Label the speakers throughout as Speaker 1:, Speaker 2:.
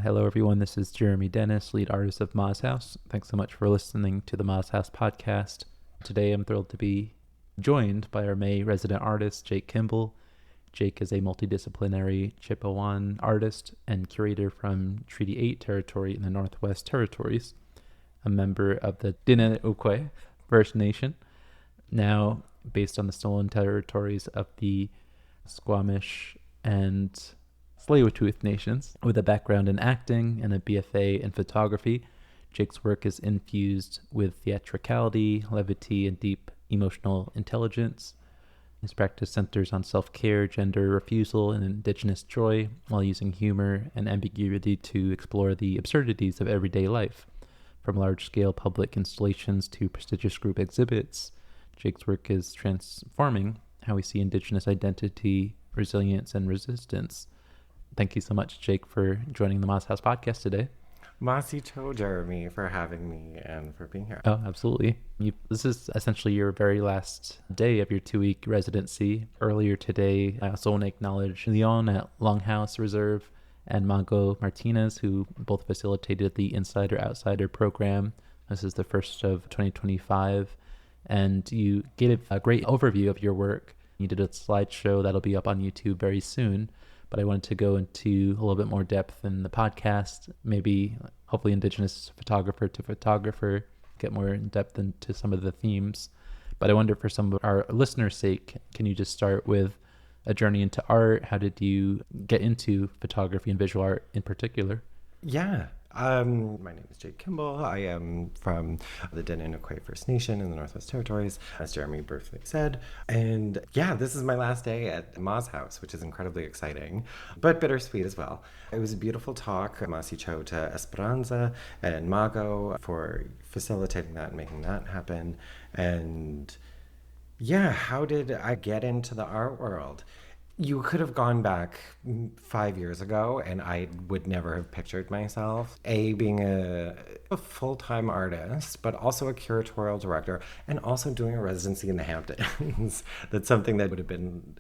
Speaker 1: Hello, everyone. This is Jeremy Dennis, lead artist of Moz House. Thanks so much for listening to the Moz House podcast. Today, I'm thrilled to be joined by our May resident artist, Jake Kimble. Jake is a multidisciplinary Chipewyan artist and curator from Treaty 8 territory in the Northwest Territories, a member of the Dënesųłıné First Nation, now based on the stolen territories of the Squamish and Tsleil-Waututh nations. With a background in acting and a BFA in photography, Jake's work is infused with theatricality, levity, and deep emotional intelligence. His practice centers on self-care, gender refusal, and Indigenous joy, while using humor and ambiguity to explore the absurdities of everyday life. From large-scale public installations to prestigious group exhibits, Jake's work is transforming how we see Indigenous identity, resilience, and resistance. Thank you so much, Jake, for joining the Moz House podcast today.
Speaker 2: Masi to Jeremy for having me and for being here.
Speaker 1: Oh, absolutely. This is essentially your very last day of your 2-week residency. Earlier today, I also want to acknowledge Leon at Longhouse Reserve and Mago Martinez, who both facilitated the Insider-Outsider program. This is the first of 2025. And you gave a great overview of your work. You did a slideshow that'll be up on YouTube very soon. But I wanted to go into a little bit more depth in the podcast, maybe hopefully Indigenous photographer to photographer, get more in depth into some of the themes. But I wonder, for some of our listeners' sake, can you just start with a journey into art? How did you get into photography and visual art in particular?
Speaker 2: Yeah. My name is Jake Kimble. I am from the Dënesųłıné First Nation in the Northwest Territories, as Jeremy briefly said. And yeah, this is my last day at Moz House, which is incredibly exciting, but bittersweet as well. It was a beautiful talk. Masi Cho to Esperanza and Mago for facilitating that and making that happen. And yeah, how did I get into the art world? You could have gone back 5 years ago and I would never have pictured myself, being a full-time artist, but also a curatorial director and also doing a residency in the Hamptons. That's something that would have been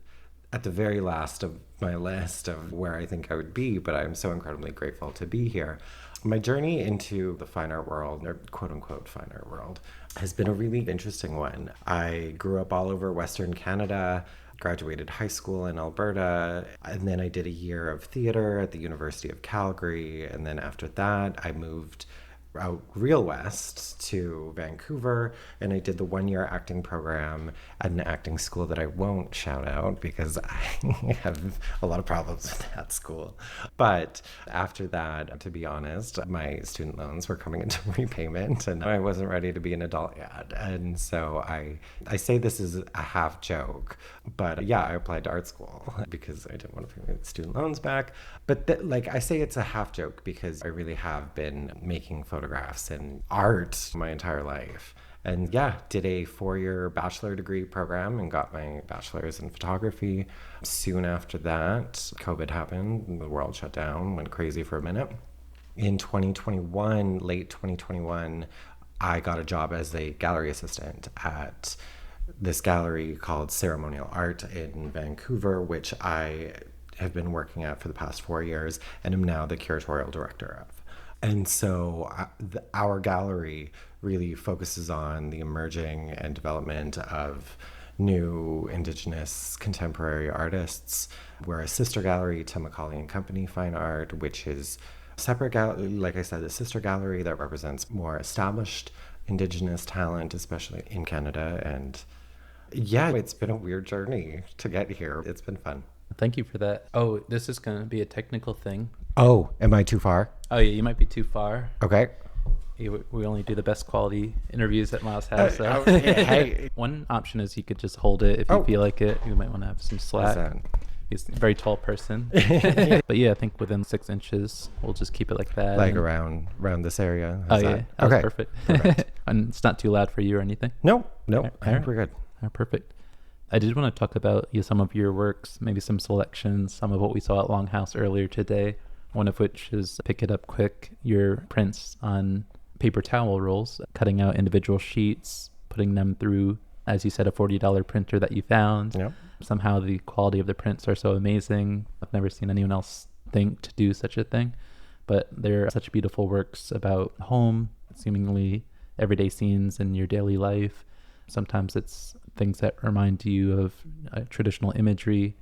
Speaker 2: at the very last of my list of where I think I would be, but I'm so incredibly grateful to be here. My journey into the fine art world, or quote-unquote fine art world, has been a really interesting one. I grew up all over Western Canada, graduated high school in Alberta, and then I did a year of theater at the University of Calgary, and then after that I moved out real west to Vancouver, and I did the 1-year acting program at an acting school that I won't shout out because I have a lot of problems with that school. But after that, to be honest, my student loans were coming into repayment and I wasn't ready to be an adult yet. And so I say this is a half joke, but yeah, I applied to art school because I didn't want to pay my student loans back. But I say it's a half joke because I really have been making photographs and art my entire life. And yeah, did a 4-year bachelor degree program and got my bachelor's in photography. Soon after that, COVID happened, the world shut down, went crazy for a minute. In 2021, late 2021, I got a job as a gallery assistant at this gallery called Ceremonial Art in Vancouver, which I have been working at for the past 4 years and am now the curatorial director of. And so our gallery really focuses on the emerging and development of new Indigenous contemporary artists. We're a sister gallery to Macaulay and Company Fine Art, which is a separate gallery, like I said, a sister gallery that represents more established Indigenous talent, especially in Canada. And yeah, it's been a weird journey to get here. It's been fun.
Speaker 1: Thank you for that. Oh, this is going to be a technical thing.
Speaker 2: Oh, am I too far?
Speaker 1: Oh, yeah, you might be too far.
Speaker 2: Okay.
Speaker 1: We only do the best quality interviews at Moz House. So.
Speaker 2: Hey.
Speaker 1: One option is you could just hold it if you feel like it. You might want to have some slack. He's a very tall person. But yeah, I think within 6 inches, we'll just keep it like that.
Speaker 2: Like around this area?
Speaker 1: Yeah. Okay. Perfect. And it's not too loud for you or anything?
Speaker 2: No. I think we're good.
Speaker 1: Perfect. I did want to talk about some of your works, maybe some selections, some of what we saw at Longhouse earlier today. One of which is Pick It Up Quick, your prints on paper towel rolls, cutting out individual sheets, putting them through, as you said, a $40 printer that you found.
Speaker 2: Yep.
Speaker 1: Somehow the quality of the prints are so amazing. I've never seen anyone else think to do such a thing. but they're such beautiful works about home, seemingly everyday scenes in your daily life. Sometimes it's things that remind you of traditional imagery.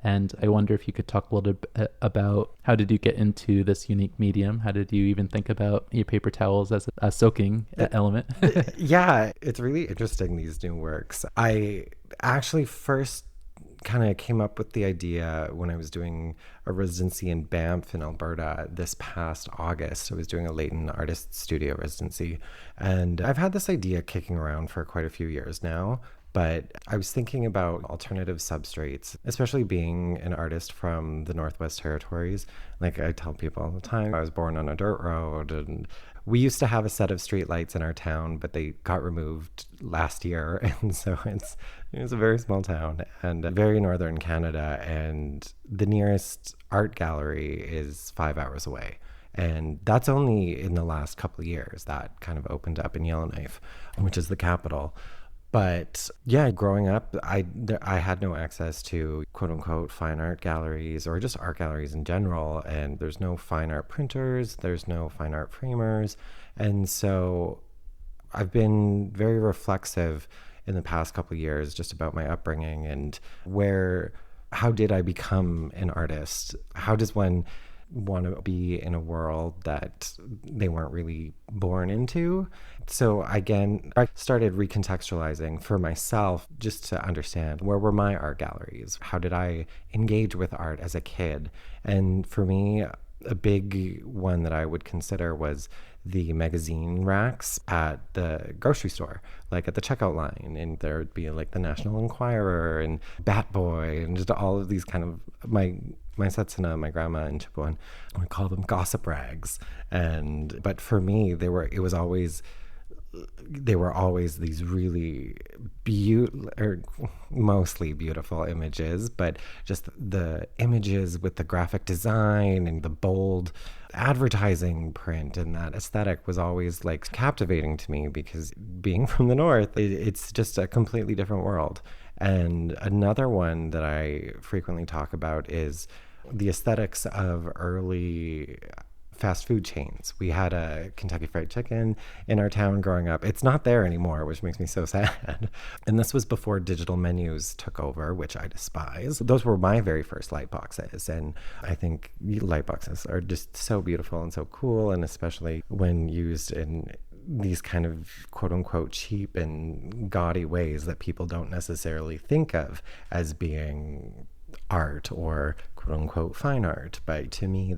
Speaker 1: And I wonder if you could talk a little bit about how did you get into this unique medium? How did you even think about your paper towels as a soaking element?
Speaker 2: Yeah, it's really interesting, these new works. I actually first kind of came up with the idea when I was doing a residency in Banff in Alberta this past August. I was doing a Leighton Artist Studio residency. And I've had this idea kicking around for quite a few years now. But I was thinking about alternative substrates, especially being an artist from the Northwest Territories. Like I tell people all the time, I was born on a dirt road, and we used to have a set of streetlights in our town, but they got removed last year. And so it's a very small town and very northern Canada. And the nearest art gallery is 5 hours away. And that's only in the last couple of years that kind of opened up in Yellowknife, which is the capital. But yeah, growing up, I had no access to quote unquote fine art galleries or just art galleries in general. And there's no fine art printers, there's no fine art framers. And so I've been very reflexive in the past couple of years just about my upbringing and how did I become an artist? How does one want to be in a world that they weren't really born into? So again, I started recontextualizing for myself just to understand where were my art galleries? How did I engage with art as a kid? And for me, a big one that I would consider was the magazine racks at the grocery store, like at the checkout line. And there would be like the National Enquirer and Bat Boy and just all of these kind of my setsuna, my grandma in Chipewyan, we call them gossip rags. But for me, they were always these really mostly beautiful images, but just the images with the graphic design and the bold advertising print and that aesthetic was always like captivating to me because being from the north, it's just a completely different world. And another one that I frequently talk about is the aesthetics of early fast food chains. We had a Kentucky Fried Chicken in our town growing up. It's not there anymore, which makes me so sad. And this was before digital menus took over, which I despise. Those were my very first light boxes. And I think light boxes are just so beautiful and so cool. And especially when used in these kind of quote unquote cheap and gaudy ways that people don't necessarily think of as being art or quote unquote fine art. But to me,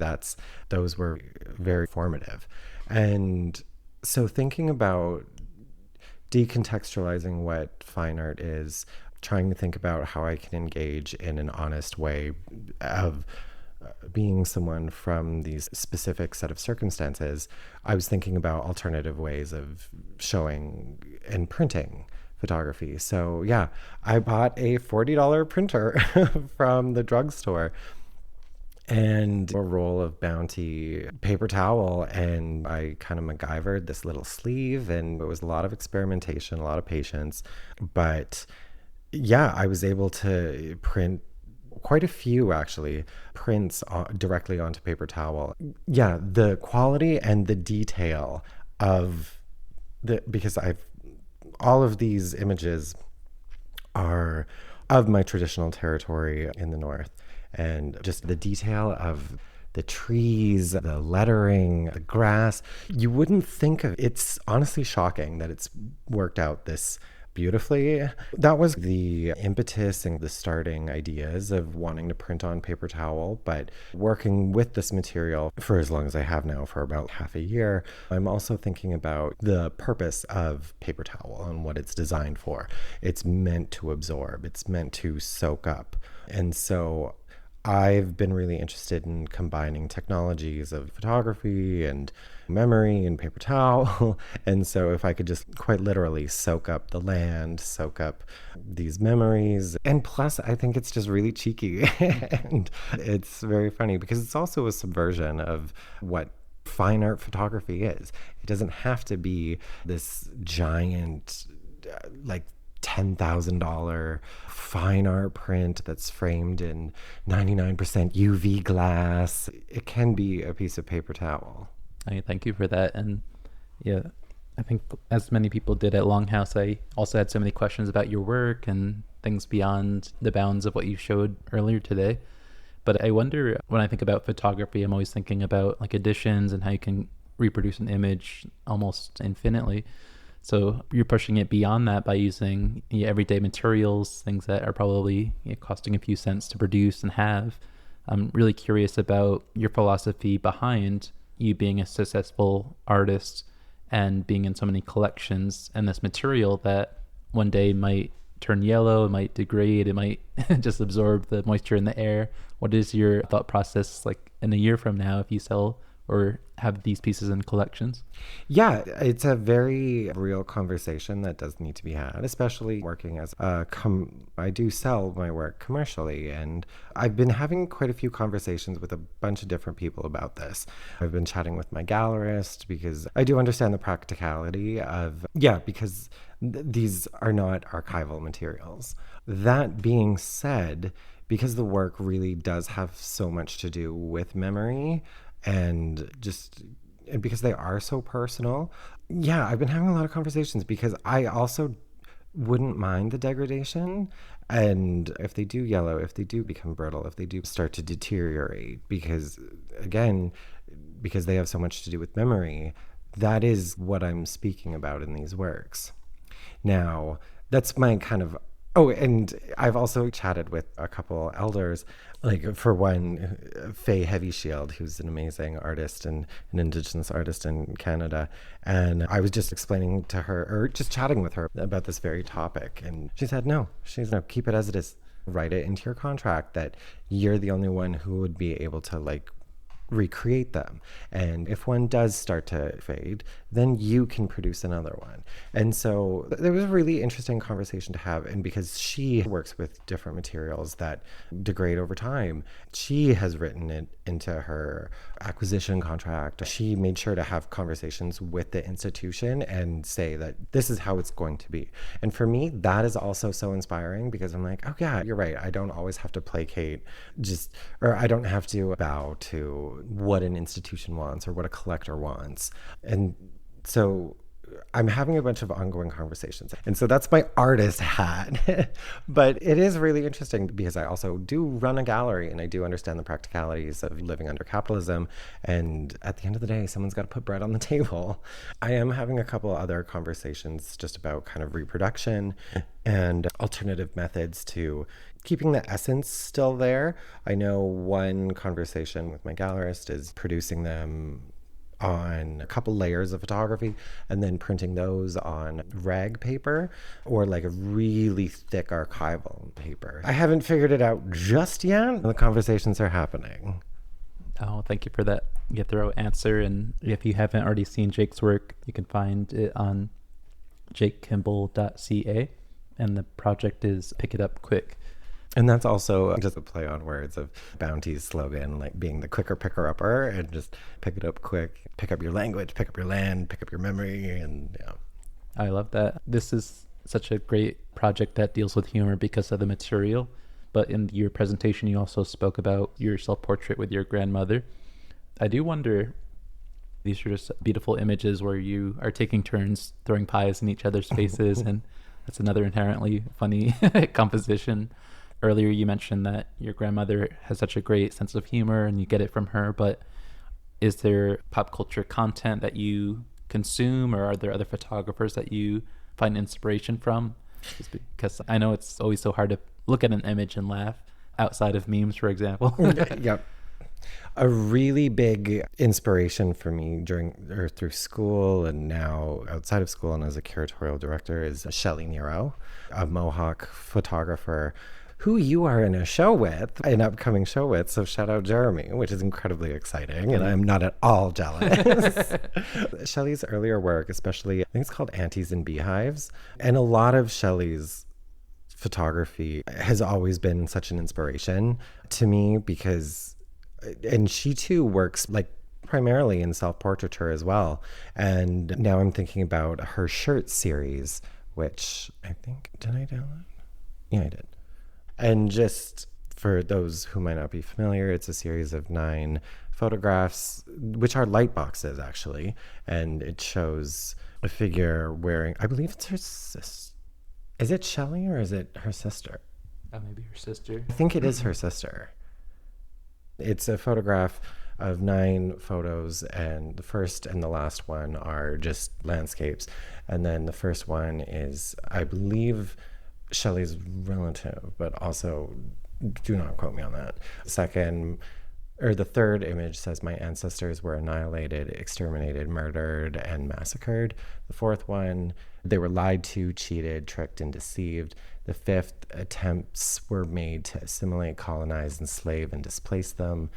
Speaker 2: those were very formative. And so thinking about decontextualizing what fine art is, trying to think about how I can engage in an honest way of being someone from these specific set of circumstances, I was thinking about alternative ways of showing and printing photography. So yeah, I bought a $40 printer from the drugstore and a roll of Bounty paper towel, and I kind of MacGyvered this little sleeve, and it was a lot of experimentation, a lot of patience. But yeah, I was able to print quite a few actually prints directly onto paper towel. Yeah, the quality and the detail of because all of these images are of my traditional territory in the north, and just the detail of the trees, the lettering, the grass, you wouldn't think of. It's honestly shocking that it's worked out this beautifully. That was the impetus and the starting ideas of wanting to print on paper towel, but working with this material for as long as I have now, for about half a year, I'm also thinking about the purpose of paper towel and what it's designed for. It's meant to absorb, it's meant to soak up. And so I've been really interested in combining technologies of photography and memory and paper towel. And so if I could just quite literally soak up the land, soak up these memories. And plus, I think it's just really cheeky. And it's very funny because it's also a subversion of what fine art photography is. It doesn't have to be this giant, like $10,000 fine art print that's framed in 99% UV glass. It can be a piece of paper towel.
Speaker 1: I thank you for that. And yeah, I think as many people did at Longhouse, I also had so many questions about your work and things beyond the bounds of what you showed earlier today. But I wonder, when I think about photography, I'm always thinking about like editions and how you can reproduce an image almost infinitely. So you're pushing it beyond that by using everyday materials, things that are probably costing a few cents to produce and have. I'm really curious about your philosophy behind you being a successful artist and being in so many collections, and this material that one day might turn yellow, it might degrade, it might just absorb the moisture in the air. What is your thought process like in a year from now if you sell or have these pieces in collections?
Speaker 2: Yeah, it's a very real conversation that does need to be had, especially working as I do sell my work commercially, and I've been having quite a few conversations with a bunch of different people about this. I've been chatting with my gallerist because I do understand the practicality of, because these are not archival materials. That being said, because the work really does have so much to do with memory, and because they are so personal, I've been having a lot of conversations because I also wouldn't mind the degradation. And if they do yellow, if they do become brittle, if they do start to deteriorate, because they have so much to do with memory, that is what I'm speaking about in these works. Now, that's my kind of... Oh, and I've also chatted with a couple elders, like for one, Faye Heavyshield, who's an amazing artist and an Indigenous artist in Canada. And I was just explaining to her, or just chatting with her about this very topic. And she said, no, keep it as it is. Write it into your contract that you're the only one who would be able to recreate them. And if one does start to fade, then you can produce another one. And so there was a really interesting conversation to have. And because she works with different materials that degrade over time, she has written it into her acquisition contract. She made sure to have conversations with the institution and say that this is how it's going to be. And for me, that is also so inspiring because I'm like, oh yeah, you're right. I don't always have to placate or I don't have to bow to what an institution wants or what a collector wants. And so I'm having a bunch of ongoing conversations. And so that's my artist hat. But it is really interesting because I also do run a gallery and I do understand the practicalities of living under capitalism. And at the end of the day, someone's got to put bread on the table. I am having a couple other conversations just about kind of reproduction and alternative methods to keeping the essence still there. I know one conversation with my gallerist is producing them on a couple layers of photography and then printing those on rag paper or like a really thick archival paper. I haven't figured it out just yet. The conversations are happening.
Speaker 1: Oh, thank you for that thorough answer. And if you haven't already seen Jake's work, you can find it on jakekimble.ca, and the project is Pick It Up Quick.
Speaker 2: And that's also just a play on words of Bounty's slogan, like being the quicker picker-upper, and just pick it up quick, pick up your language, pick up your land, pick up your memory, and yeah.
Speaker 1: I love that. This is such a great project that deals with humor because of the material. But in your presentation, you also spoke about your self-portrait with your grandmother. I do wonder, these are just beautiful images where you are taking turns throwing pies in each other's faces, and that's another inherently funny composition. Earlier, you mentioned that your grandmother has such a great sense of humor and you get it from her, but is there pop culture content that you consume, or are there other photographers that you find inspiration from? Just because I know it's always so hard to look at an image and laugh outside of memes, for example.
Speaker 2: Yep. A really big inspiration for me through school and now outside of school and as a curatorial director is Shelley Nero, a Mohawk photographer who you are in a show with, an upcoming show with. So shout out Jeremy, which is incredibly exciting. And I'm not at all jealous. Shelley's earlier work, especially, I think it's called Aunties and Beehives. And a lot of Shelley's photography has always been such an inspiration to me because, and she too works like primarily in self-portraiture as well. And now I'm thinking about her shirt series, which I think, did I download? Yeah, I did. And just for those who might not be familiar, it's a series of 9 photographs, which are light boxes, actually. And it shows a figure wearing, I believe it's her sister. Is it Shelley or is it her sister?
Speaker 1: Maybe her sister.
Speaker 2: I think it is her sister. It's a photograph of 9 photos, and the first and the last one are just landscapes. And then the first one is, I believe, Shelley's relative, but also do not quote me on that. The third image says, "My ancestors were annihilated, exterminated, murdered, and massacred." The fourth one, "They were lied to, cheated, tricked, and deceived." The fifth, "Attempts were made to assimilate, colonize, enslave, and displace them."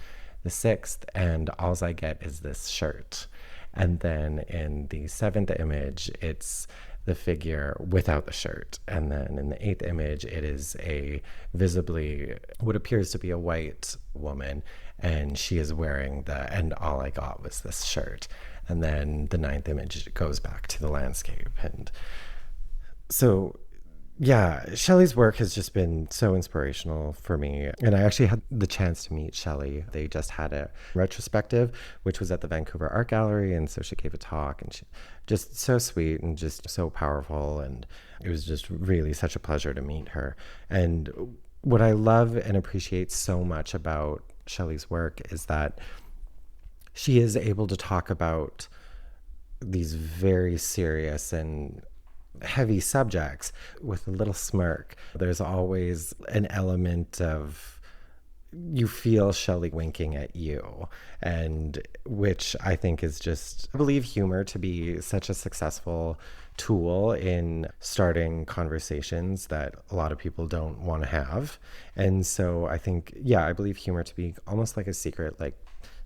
Speaker 2: The sixth, "And alls I get is this shirt." And then in the 7th image, it's the figure without the shirt. And then in the 8th image, it is a visibly what appears to be a white woman, and she is wearing "and all I got was this shirt." And then the 9th image goes back to the landscape. And so, yeah, Shelley's work has just been so inspirational for me. And I actually had the chance to meet Shelley. They just had a retrospective, which was at the Vancouver Art Gallery. And so she gave a talk, and she just so sweet and just so powerful. And it was just really such a pleasure to meet her. And what I love and appreciate so much about Shelley's work is that she is able to talk about these very serious and heavy subjects with a little smirk. There's always an element of, you feel Shelley winking at you, and which I think is just, I believe humor to be such a successful tool in starting conversations that a lot of people don't want to have. And so I think, yeah, I believe humor to be almost like a secret, like,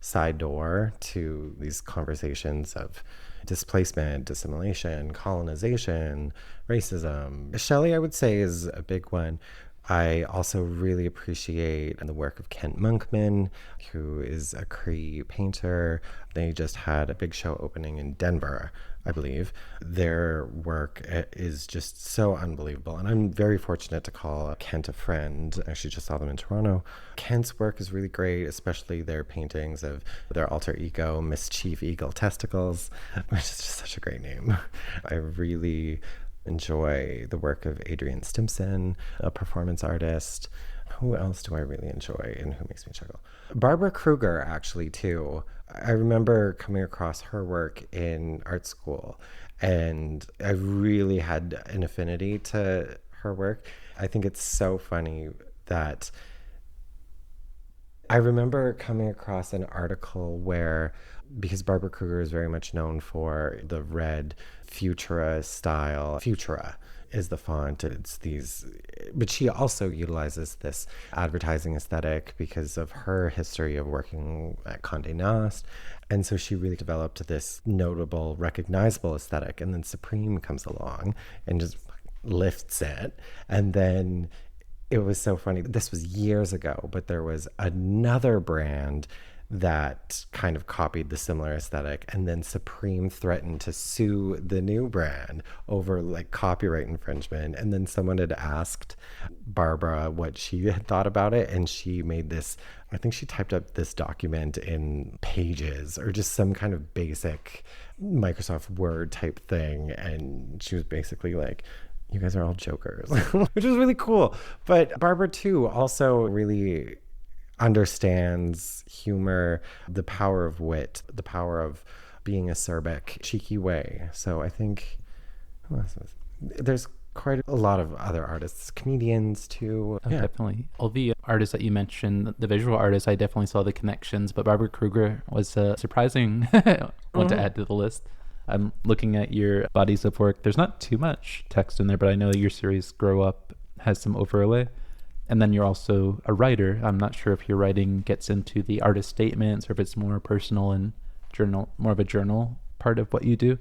Speaker 2: side door to these conversations of displacement, assimilation, colonization, racism. Shelley, I would say, is a big one. I also really appreciate the work of Kent Monkman, who is a Cree painter. They just had a big show opening in Denver, I believe. Their work is just so unbelievable. And I'm very fortunate to call Kent a friend. I actually just saw them in Toronto. Kent's work is really great, especially their paintings of their alter ego, Mischief Eagle Testicles, which is just such a great name. I really enjoy the work of Adrienne Stimson, a performance artist. Who else do I really enjoy and who makes me chuckle? Barbara Kruger, actually, too. I remember coming across her work in art school, and I really had an affinity to her work. I think it's so funny that I remember coming across an article where, because Barbara Kruger is very much known for the red Futura style. Futura is the font. It's these, but she also utilizes this advertising aesthetic because of her history of working at Condé Nast. And so she really developed this notable, recognizable aesthetic. And then Supreme comes along and just lifts it. And then it was so funny. This was years ago, but there was another brand that kind of copied the similar aesthetic, and then Supreme threatened to sue the new brand over like copyright infringement. And then someone had asked Barbara what she had thought about it, and she made this, I think she typed up this document in Pages or just some kind of basic Microsoft Word type thing, and she was basically like, "You guys are all jokers," which was really cool. But Barbara too also really understands humor, the power of wit, the power of being acerbic, cheeky way. So I think, who else is? There's quite a lot of other artists, comedians too.
Speaker 1: Oh, yeah. Definitely. All the artists that you mentioned, the visual artists, I definitely saw the connections, but Barbara Kruger was a surprising one to add to the list. I'm looking at your bodies of work. There's not too much text in there, but I know your series Grow Up has some overlay. And then you're also a writer. I'm not sure if your writing gets into the artist statements or if it's more personal and journal, more of a journal part of what you do.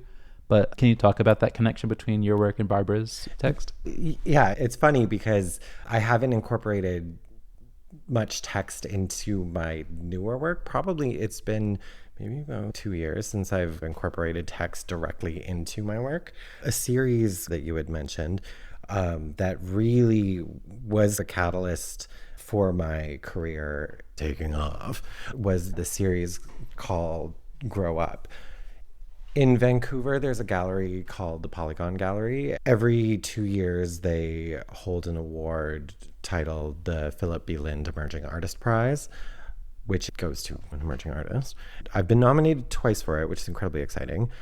Speaker 1: But can you talk about that connection between your work and Barbara's text?
Speaker 2: Yeah, it's funny because I haven't incorporated much text into my newer work. Probably it's been maybe about 2 years since I've incorporated text directly into my work. A series that you had mentioned that really was a catalyst for my career taking off was the series called Grow Up. In Vancouver, there's a gallery called the Polygon Gallery. Every 2 years, they hold an award titled the Philip B. Lind Emerging Artist Prize, which goes to an emerging artist. I've been nominated twice for it, which is incredibly exciting.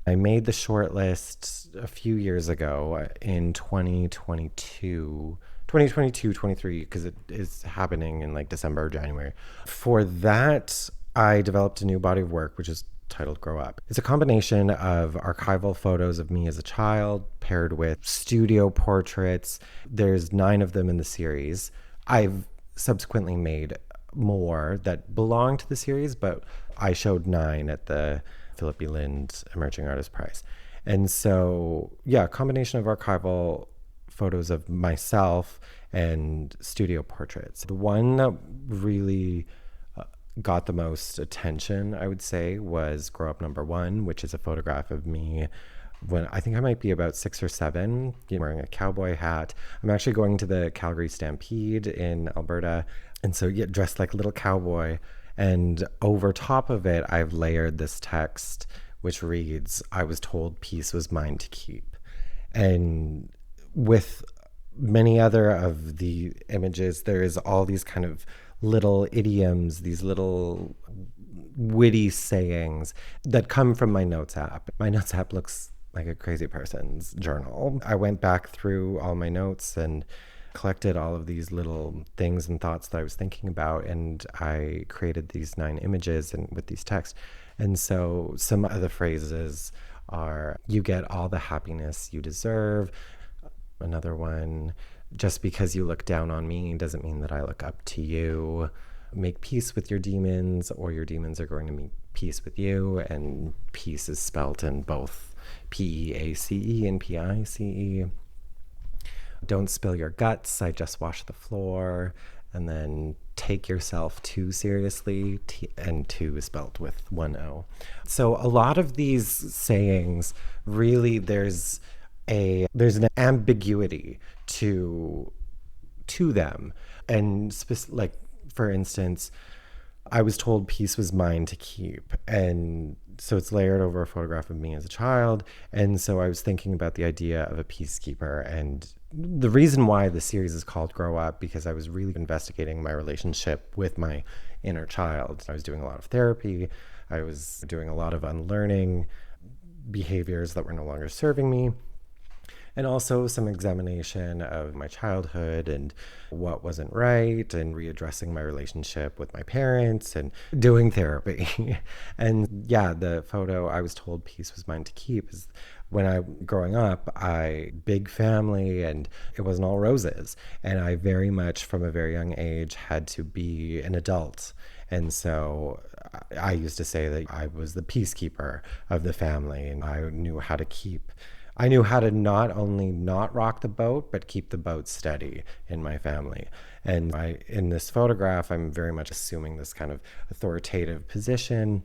Speaker 2: I made the shortlist a few years ago in 2022, 23, because it is happening in like December or January. For that, I developed a new body of work, which is titled Grow Up. It's a combination of archival photos of me as a child paired with studio portraits. There's 9 of them in the series. I've subsequently made more that belong to the series, but I showed 9 at the Philip B. Lind Emerging Artist Prize. And so, yeah, a combination of archival photos of myself and studio portraits. The one that really got the most attention, I would say, was Grow Up #1, which is a photograph of me when I think I might be about 6 or 7, wearing a cowboy hat. I'm actually going to the Calgary Stampede in Alberta. And so, yeah, dressed like a little cowboy. And over top of it, I've layered this text, which reads, "I was told peace was mine to keep." And with many other of the images, there is all these kind of little idioms, these little witty sayings that come from my notes app. My notes app looks like a crazy person's journal. I went back through all my notes and collected all of these little things and thoughts that I was thinking about, and I created these 9 images and with these texts. And so some of the phrases are, "You get all the happiness you deserve." Another one, "Just because you look down on me doesn't mean that I look up to you." "Make peace with your demons, or your demons are going to make peace with you." And peace is spelt in both P-E-A-C-E and P-I-C-E. "Don't spill your guts, I just wash the floor." And then "Take yourself too seriously," and "two" is spelled with 1 O. So a lot of these sayings, really, there's an ambiguity to them. And like, for instance, "I was told peace was mine to keep." And so it's layered over a photograph of me as a child. And so I was thinking about the idea of a peacekeeper. And the reason why the series is called Grow Up, because I was really investigating my relationship with my inner child. I was doing a lot of therapy. I was doing a lot of unlearning behaviors that were no longer serving me. And also some examination of my childhood and what wasn't right, and readdressing my relationship with my parents and doing therapy. And yeah, the photo, "I was told peace was mine to keep," is growing up, big family, and it wasn't all roses. And I very much, from a very young age, had to be an adult. And so I used to say that I was the peacekeeper of the family, and I knew how to not only not rock the boat, but keep the boat steady in my family. And in this photograph, I'm very much assuming this kind of authoritative position.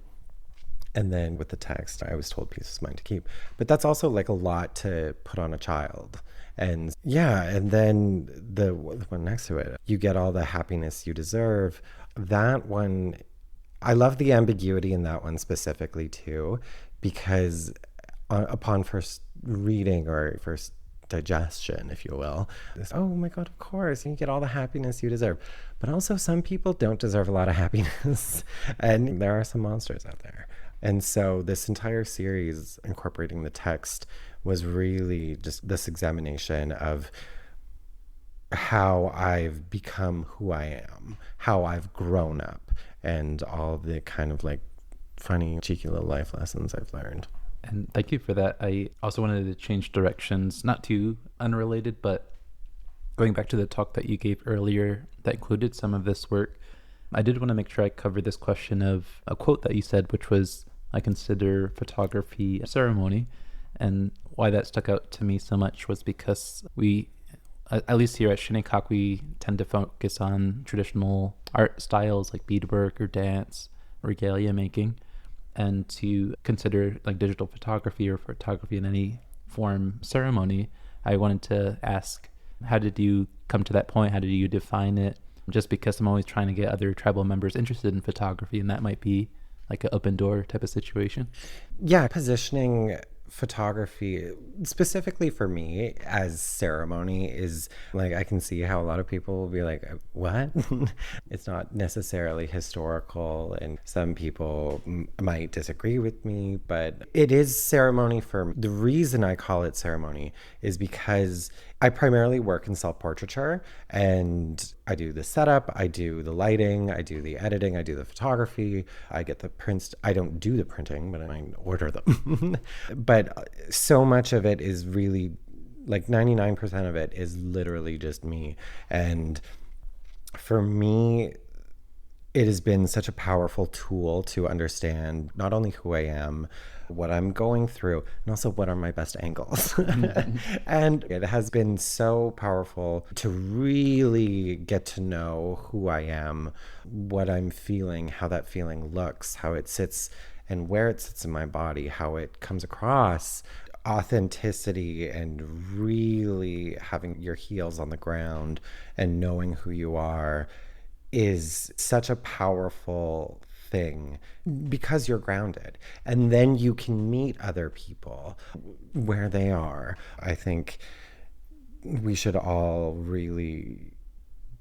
Speaker 2: And then with the text, "I was told peace was mine to keep." But that's also like a lot to put on a child. And yeah, and then the one next to it, "You get all the happiness you deserve." That one, I love the ambiguity in that one specifically too, because upon first reading, or first digestion, if you will, oh my God, of course, you get all the happiness you deserve. But also, some people don't deserve a lot of happiness, and there are some monsters out there. And so this entire series, incorporating the text, was really just this examination of how I've become who I am, how I've grown up, and all the kind of like funny, cheeky little life lessons I've learned.
Speaker 1: And thank you for that. I also wanted to change directions, not too unrelated, but going back to the talk that you gave earlier that included some of this work, I did want to make sure I covered this question of a quote that you said, which was, "I consider photography a ceremony." And why that stuck out to me so much was because we, at least here at Shinnecock, we tend to focus on traditional art styles like beadwork or dance, regalia making. and to consider like digital photography or photography in any form ceremony, I wanted to ask, how did you come to that point? How did you define it? Just because I'm always trying to get other tribal members interested in photography, and that might be like an open door type of situation.
Speaker 2: Yeah, positioning photography specifically for me as ceremony is like, I can see how a lot of people will be like, what? It's not necessarily historical, and some people might disagree with me, but it is ceremony for me. The reason I call it ceremony is because I primarily work in self-portraiture, and I do the setup, I do the lighting, I do the editing, I do the photography, I get the prints. I don't do the printing, but I order them. But so much of it is really, like 99% of it is literally just me. And for me, it has been such a powerful tool to understand not only who I am, what I'm going through, and also what are my best angles. And it has been so powerful to really get to know who I am, what I'm feeling, how that feeling looks, how it sits and where it sits in my body, how it comes across. Authenticity and really having your heels on the ground and knowing who you are is such a powerful thing because you're grounded, and then you can meet other people where they are. I think we should all really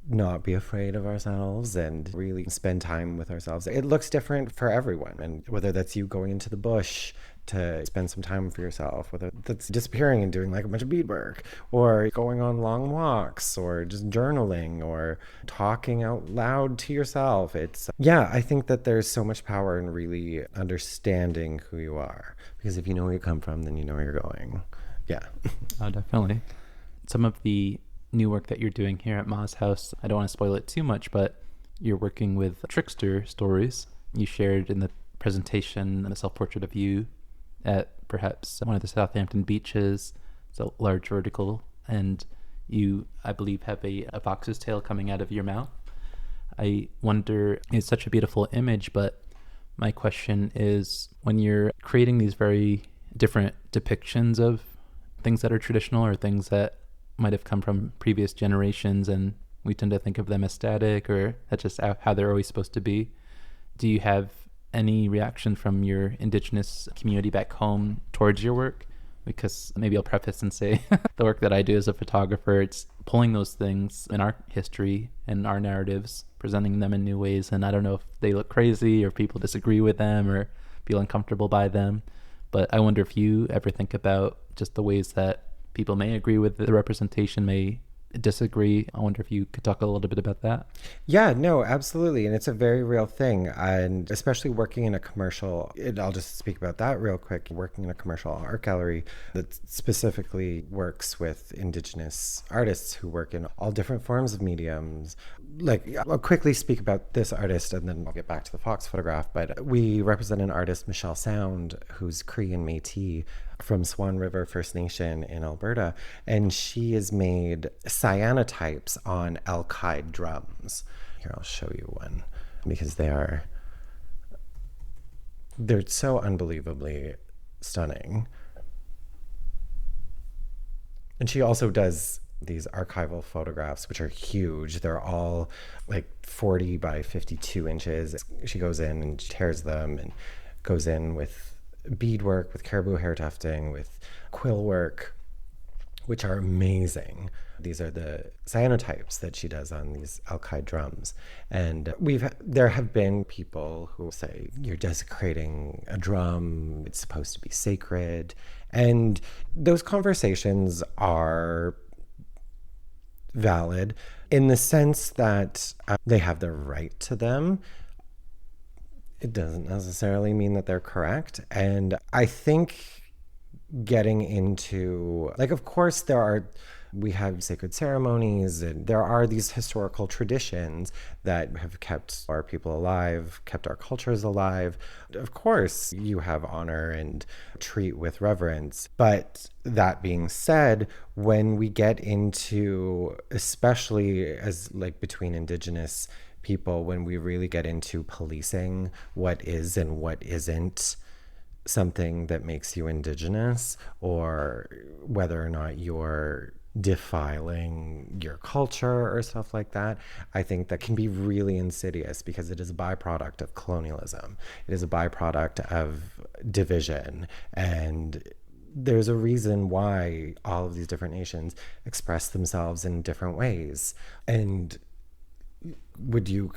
Speaker 2: not be afraid of ourselves and really spend time with ourselves. It looks different for everyone, and whether that's you going into the bush to spend some time for yourself, whether that's disappearing and doing like a bunch of beadwork, or going on long walks, or just journaling, or talking out loud to yourself. I think that there's so much power in really understanding who you are, because if you know where you come from, then you know where you're going. Yeah.
Speaker 1: Oh, definitely. Some of the new work that you're doing here at Ma's House, I don't want to spoil it too much, but you're working with trickster stories. You shared in the presentation a self-portrait of you at perhaps one of the Southampton beaches. It's a large vertical, and you, I believe, have a fox's tail coming out of your mouth. I wonder, it's such a beautiful image, but my question is, when you're creating these very different depictions of things that are traditional or things that might have come from previous generations, and we tend to think of them as static, or that's just how they're always supposed to be, do you have any reaction from your Indigenous community back home towards your work? Because maybe I'll preface and say the work that I do as a photographer, it's pulling those things in our history and our narratives, presenting them in new ways. And I don't know if they look crazy or people disagree with them or feel uncomfortable by them. But I wonder if you ever think about just the ways that people may agree with the representation, may disagree. I wonder if you could talk a little bit about that.
Speaker 2: Yeah, no, absolutely. And it's a very real thing. And especially working in a commercial, I'll just speak about that real quick. Working in a commercial art gallery that specifically works with Indigenous artists who work in all different forms of mediums. Like, I'll quickly speak about this artist and then I'll get back to the fox photograph. But we represent an artist, Michelle Sound, who's Cree and Métis from Swan River First Nation in Alberta, and she has made cyanotypes on elk hide drums. Here, I'll show you one, because they're so unbelievably stunning. And she also does these archival photographs, which are huge. They're all like 40 by 52 inches. She goes in and tears them and goes in with beadwork, with caribou hair tufting, with quill work, which are amazing. These are the cyanotypes that she does on these elk hide drums. And there have been people who say, you're desecrating a drum, it's supposed to be sacred. And those conversations are valid in the sense that they have the right to them. It doesn't necessarily mean that they're correct. And I think getting into, like, of course we have sacred ceremonies, and there are these historical traditions that have kept our people alive, kept our cultures alive. Of course, you have honor and treat with reverence. But that being said, when we get into, especially as like between Indigenous people when we really get into policing what is and what isn't something that makes you Indigenous, or whether or not you're defiling your culture or stuff like that. I think that can be really insidious because it is a byproduct of colonialism. It is a byproduct of division, and there's a reason why all of these different nations express themselves in different ways. And would you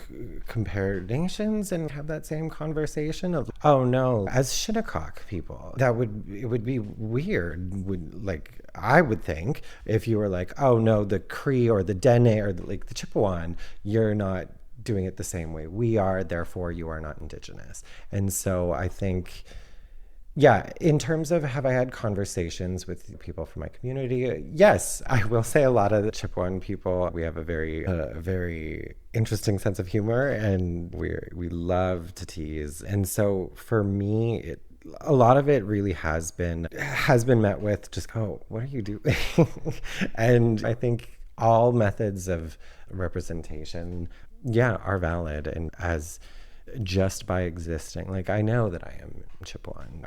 Speaker 2: compare nations and have that same conversation of, oh no, as Shinnecock people, it would be weird. I would think if you were like, oh no, the Cree or the Dene or the Chipewyan, you're not doing it the same way we are, therefore you are not Indigenous. And so I think, yeah, in terms of have I had conversations with people from my community? Yes, I will say a lot of the Chipewyan people, we have a very interesting sense of humor, and we love to tease. And so for me, a lot of it really has been met with just, oh, what are you doing? And I think all methods of representation, yeah, are valid. And as just by existing, I know that I am Chipewyan.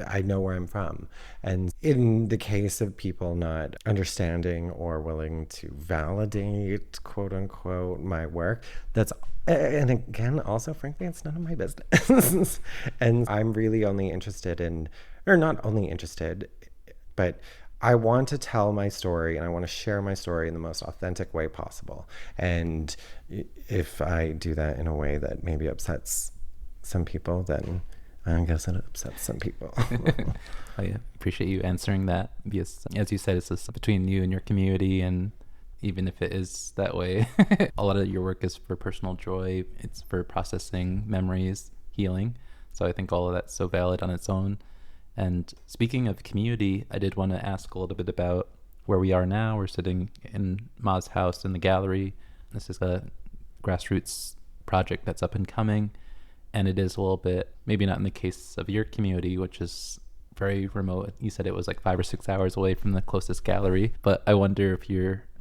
Speaker 2: I know where I'm from. And in the case of people not understanding or willing to validate, quote unquote, my work, and again, also, frankly, it's none of my business. And I'm really only interested in, or not only interested, but I want to tell my story and I want to share my story in the most authentic way possible. And if I do that in a way that maybe upsets some people, then I guess it upsets some people.
Speaker 1: I appreciate you answering that, because as you said, it's just between you and your community, and even if it is that way, a lot of your work is for personal joy. It's for processing memories, healing. So I think all of that's so valid on its own. And speaking of community, I did want to ask a little bit about where we are now. We're sitting in Ma's house in the gallery. This is a grassroots project that's up and coming. And it is a little bit, maybe not in the case of your community, which is very remote. You said it was 5 or 6 hours away from the closest gallery. But I wonder if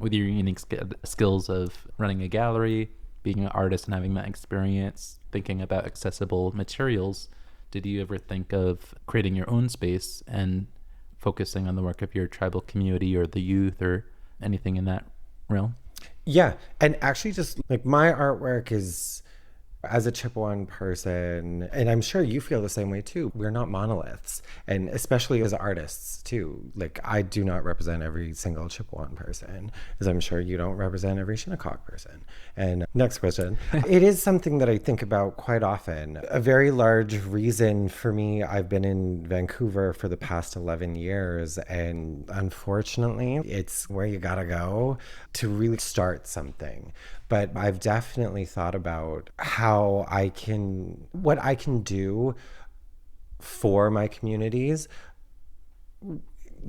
Speaker 1: with your unique skills of running a gallery, being an artist and having that experience, thinking about accessible materials, did you ever think of creating your own space and focusing on the work of your tribal community or the youth or anything in that realm?
Speaker 2: Yeah. And actually just my artwork is, as a Chipewyan person, and I'm sure you feel the same way too, we're not monoliths. And especially as artists too, I do not represent every single Chipewyan person, as I'm sure you don't represent every Shinnecock person. And next question. It is something that I think about quite often. A very large reason for me, I've been in Vancouver for the past 11 years, and unfortunately, it's where you gotta go to really start something. But I've definitely thought about what I can do for my communities,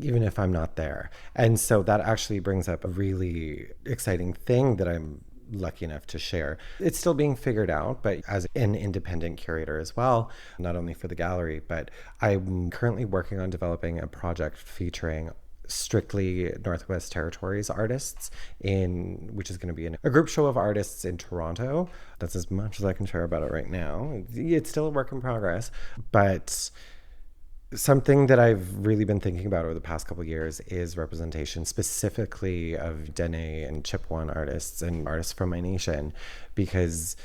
Speaker 2: even if I'm not there. And so that actually brings up a really exciting thing that I'm lucky enough to share. It's still being figured out, but as an independent curator as well, not only for the gallery, but I'm currently working on developing a project featuring strictly Northwest Territories artists, which is going to be a group show of artists in Toronto. That's as much as I can share about it right now. It's still a work in progress, but something that I've really been thinking about over the past couple of years is representation, specifically of Dene and Chipewyan artists and artists from my nation, because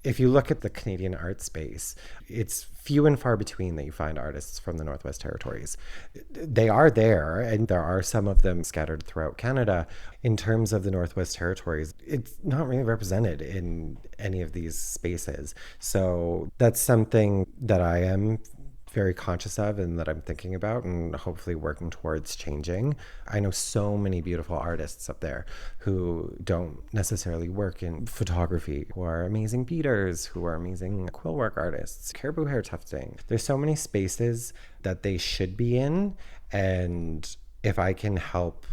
Speaker 2: if you look at the Canadian art space, it's few and far between that you find artists from the Northwest Territories. They are there, and there are some of them scattered throughout Canada. In terms of the Northwest Territories, it's not really represented in any of these spaces. So that's something that I am very conscious of and that I'm thinking about and hopefully working towards changing. I know so many beautiful artists up there who don't necessarily work in photography, who are amazing beaters, who are amazing quill work artists, caribou hair tufting. There's so many spaces that they should be in, and if I can help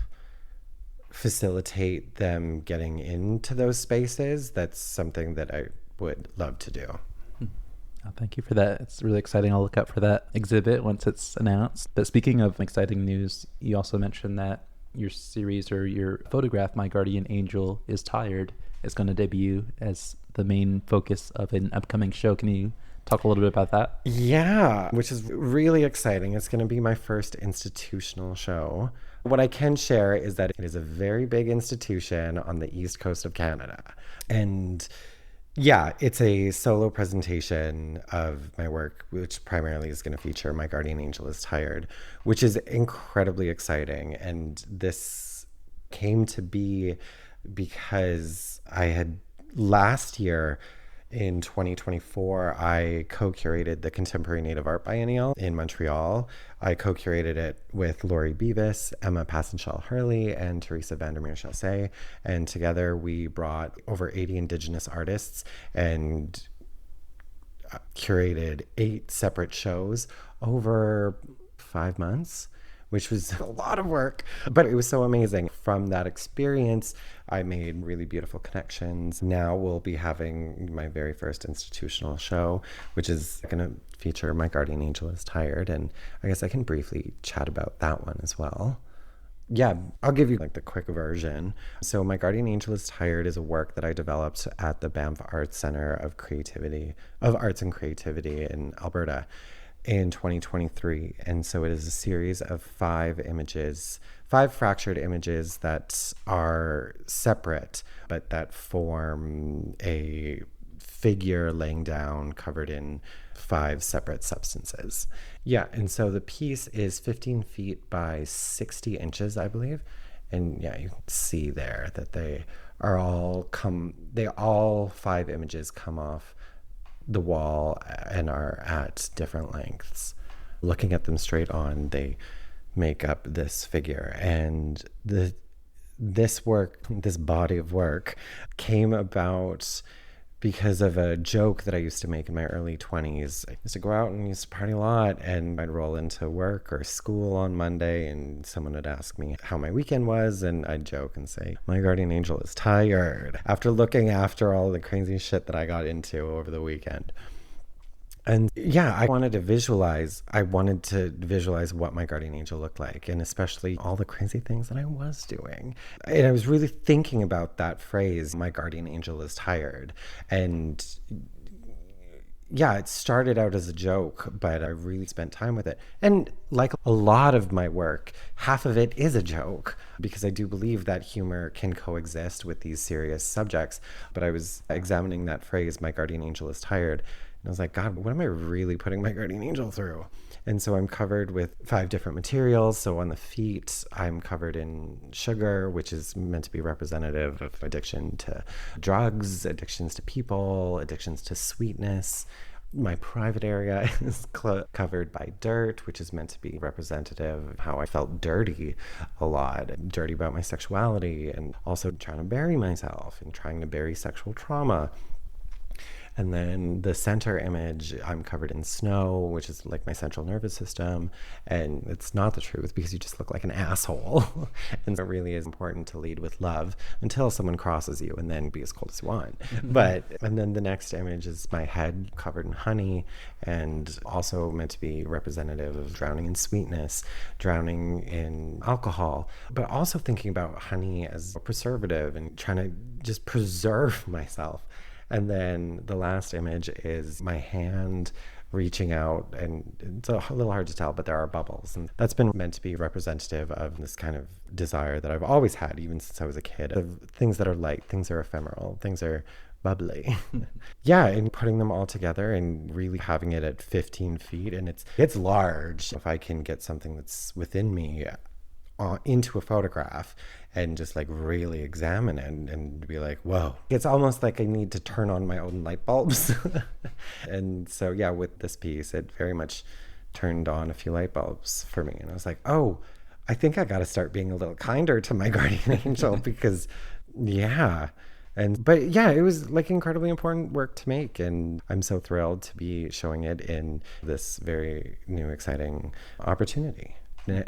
Speaker 2: facilitate them getting into those spaces, that's something that I would love to do.
Speaker 1: Thank you for that. It's really exciting. I'll look out for that exhibit once it's announced. But speaking of exciting news, you also mentioned that your series or your photograph, My Guardian Angel, is tired. is going to debut as the main focus of an upcoming show. Can you talk a little bit about that?
Speaker 2: Yeah, which is really exciting. It's going to be my first institutional show. What I can share is that it is a very big institution on the east coast of Canada. And yeah, it's a solo presentation of my work, which primarily is going to feature My Guardian Angel is Tired, which is incredibly exciting. And this came to be because I had last year in 2024, I co-curated the Contemporary Native Art Biennial in Montreal. I co-curated it with Laurie Beavis, Emma Passenshall-Hurley, and Teresa Vandermeer-Chaussee. And together we brought over 80 Indigenous artists and curated 8 separate shows over 5 months, which was a lot of work, but it was so amazing. From that experience, I made really beautiful connections. Now we'll be having my very first institutional show, which is going to feature My Guardian Angel is Tired. And I guess I can briefly chat about that one as well. Yeah, I'll give you like the quick version. So My Guardian Angel is Tired is a work that I developed at the Banff Arts Center of Arts and Creativity in Alberta in 2023. And so it is a series of 5 fractured images that are separate, but that form a figure laying down covered in 5 separate substances. Yeah, and so the piece is 15 feet by 60 inches, I believe. And yeah, you can see there that all 5 images come off the wall and are at different lengths. Looking at them straight on, they make up this figure. And this body of work came about because of a joke that I used to make in my early 20s. I used to go out and used to party a lot, and I'd roll into work or school on Monday and someone would ask me how my weekend was, and I'd joke and say, My Guardian Angel is tired, after looking after all the crazy shit that I got into over the weekend. And yeah, I wanted to visualize what my guardian angel looked like, and especially all the crazy things that I was doing. And I was really thinking about that phrase, my guardian angel is tired. And yeah, it started out as a joke, but I really spent time with it. And like a lot of my work, half of it is a joke, because I do believe that humor can coexist with these serious subjects. But I was examining that phrase, my guardian angel is tired. I was like, God, what am I really putting my guardian angel through? And so I'm covered with 5 different materials. So on the feet, I'm covered in sugar, which is meant to be representative of addiction to drugs, addictions to people, addictions to sweetness. My private area is covered by dirt, which is meant to be representative of how I felt dirty a lot, dirty about my sexuality, and also trying to bury myself and trying to bury sexual trauma. And then the center image, I'm covered in snow, which is like my central nervous system. And it's not the truth, because you just look like an asshole. And so it really is important to lead with love until someone crosses you, and then be as cold as you want. And then the next image is my head covered in honey, and also meant to be representative of drowning in sweetness, drowning in alcohol, but also thinking about honey as a preservative and trying to just preserve myself. And then the last image is my hand reaching out, and it's a little hard to tell, but there are bubbles. And that's been meant to be representative of this kind of desire that I've always had, even since I was a kid, of things that are light, things are ephemeral, things are bubbly. Yeah, and putting them all together and really having it at 15 feet, and it's large. If I can get something that's within me into a photograph and just like really examine it and be like, whoa, it's almost like I need to turn on my own light bulbs. And so yeah, with this piece, it very much turned on a few light bulbs for me, and I was like, oh, I think I got to start being a little kinder to my guardian angel, because yeah. But yeah, it was like incredibly important work to make, and I'm so thrilled to be showing it in this very new, exciting opportunity,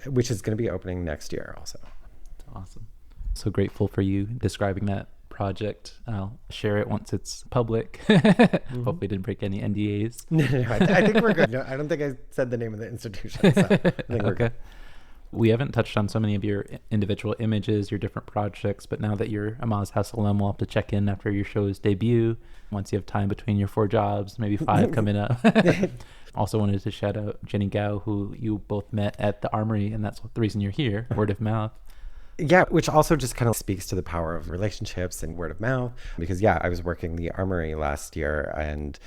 Speaker 2: which is going to be opening next year also.
Speaker 1: That's awesome. So grateful for you describing that project. I'll share it once it's public. Mm-hmm. Hopefully didn't break any NDAs.
Speaker 2: No, I think we're good. No, I don't think I said the name of the institution. So I think we're good.
Speaker 1: We haven't touched on so many of your individual images, your different projects, but now that you're a Moz House alum, we'll have to check in after your show's debut, once you have time between your 4 jobs, maybe 5 coming up. Also wanted to shout out Jenny Gao, who you both met at the Armory, and that's the reason you're here, word of mouth.
Speaker 2: Yeah, which also just kind of speaks to the power of relationships and word of mouth. Because, yeah, I was working the Armory last year, and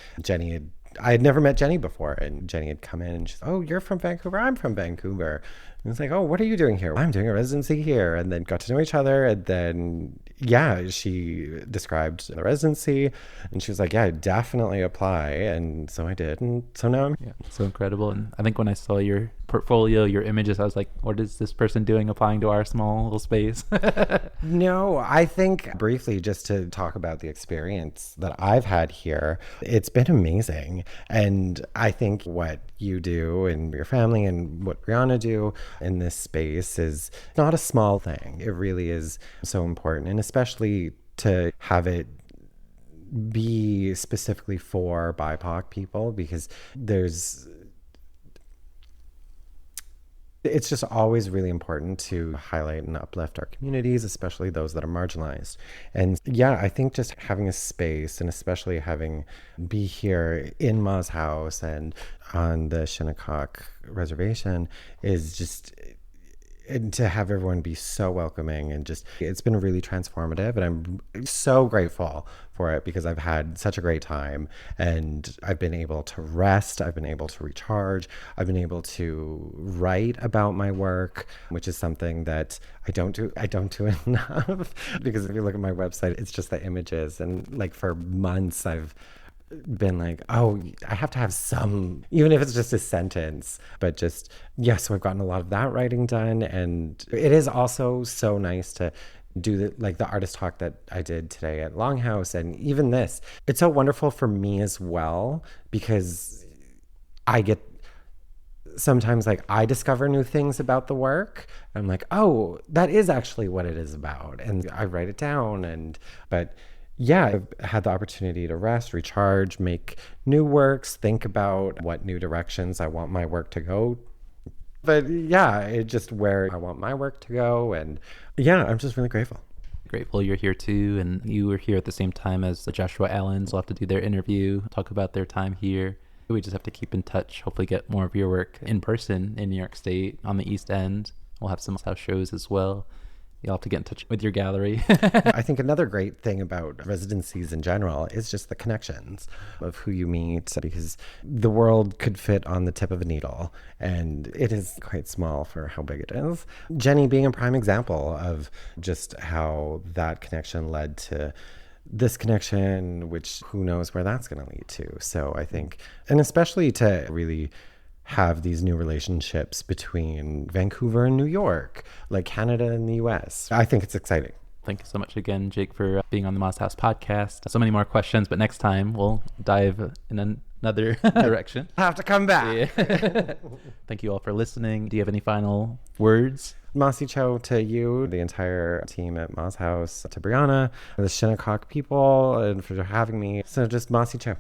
Speaker 2: I had never met Jenny before, and Jenny had come in and she's, oh, you're from Vancouver? I'm from Vancouver. And it's like, oh, what are you doing here? I'm doing a residency here. And then got to know each other. And then, yeah, she described the residency and she was like, yeah, definitely apply. And so I did. And so now I'm
Speaker 1: here. So incredible. And I think when I saw your portfolio, your images, I was like, what is this person doing applying to our small little space?
Speaker 2: No, I think briefly just to talk about the experience that I've had here, it's been amazing. And I think what you do and your family and what Brianna do in this space is not a small thing. It really is so important, and especially to have it be specifically for BIPOC people, because it's just always really important to highlight and uplift our communities, especially those that are marginalized. And yeah, I think just having a space, and especially be here in Moz House and on the Shinnecock Reservation, is just, and to have everyone be so welcoming, and just, it's been really transformative, and I'm so grateful for it because I've had such a great time, and I've been able to rest, I've been able to recharge, I've been able to write about my work, which is something that I don't do enough because if you look at my website, it's just the images, and like for months I've been like, oh, I have to have some, even if it's just a sentence, but just, yeah, so I've gotten a lot of that writing done. And it is also so nice to do the artist talk that I did today at Longhouse, and even this, it's so wonderful for me as well, because I get sometimes like I discover new things about the work. I'm like, oh, that is actually what it is about, and I write it down. But yeah, I've had the opportunity to rest, recharge, make new works, think about what new directions I want my work to go. But yeah, it just where I want my work to go. And yeah, I'm just really grateful.
Speaker 1: Grateful you're here too. And you were here at the same time as the Joshua Allens. We'll have to do their interview, talk about their time here. We just have to keep in touch, hopefully get more of your work in person in New York State on the East End. We'll have some house shows as well. You'll have to get in touch with your gallery.
Speaker 2: I think another great thing about residencies in general is just the connections of who you meet, because the world could fit on the tip of a needle, and it is quite small for how big it is. Jenny being a prime example of just how that connection led to this connection, which who knows where that's going to lead to. So I think, and especially to really have these new relationships between Vancouver and New York, like Canada and the US. I think it's exciting.
Speaker 1: Thank you so much again, Jake, for being on the Moz House podcast. So many more questions, but next time we'll dive in another direction.
Speaker 2: I have to come back.
Speaker 1: Yeah. Thank you all for listening. Do you have any final words?
Speaker 2: Masi Cho to you, the entire team at Moz House, to Brianna, the Shinnecock people, and for having me. So just Masi Cho.